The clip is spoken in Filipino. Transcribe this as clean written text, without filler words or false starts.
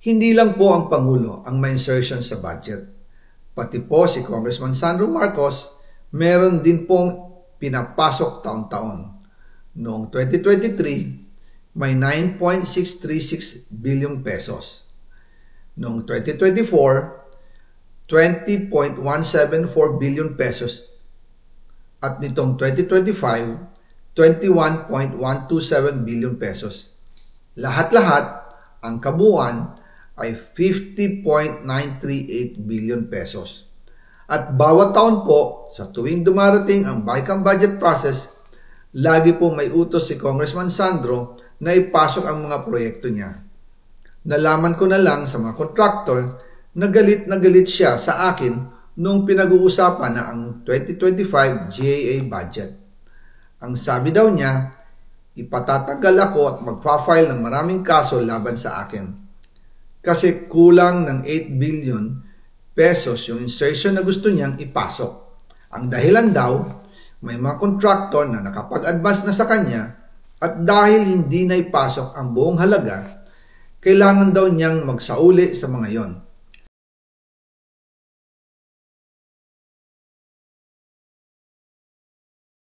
Hindi lang po ang Pangulo ang may insertion sa budget. Pati po si Congressman Sandro Marcos, meron din pong pinapasok taon-taon. Noong 2023, may 9.636 billion pesos. Noong 2024, 20.174 billion pesos. At nitong 2025, 21.127 billion pesos. Lahat-lahat, ang kabuuan ay 50.938 billion pesos. At bawat taon po, sa tuwing dumarating ang BICAM budget process, lagi po may utos si Congressman Sandro na ipasok ang mga proyekto niya. Nalaman ko na lang sa mga contractor na galit siya sa akin nung pinag-uusapan na ang 2025 GAA budget. Ang sabi daw niya, ipatatagal ako at magpa-file ng maraming kaso laban sa akin. Kasi kulang ng 8 billion pesos yung insertion na gusto niyang ipasok. Ang dahilan daw, may mga contractor na nakapag-advance na sa kanya at dahil hindi na ipasok ang buong halaga, kailangan daw niyang magsauli sa mga yon.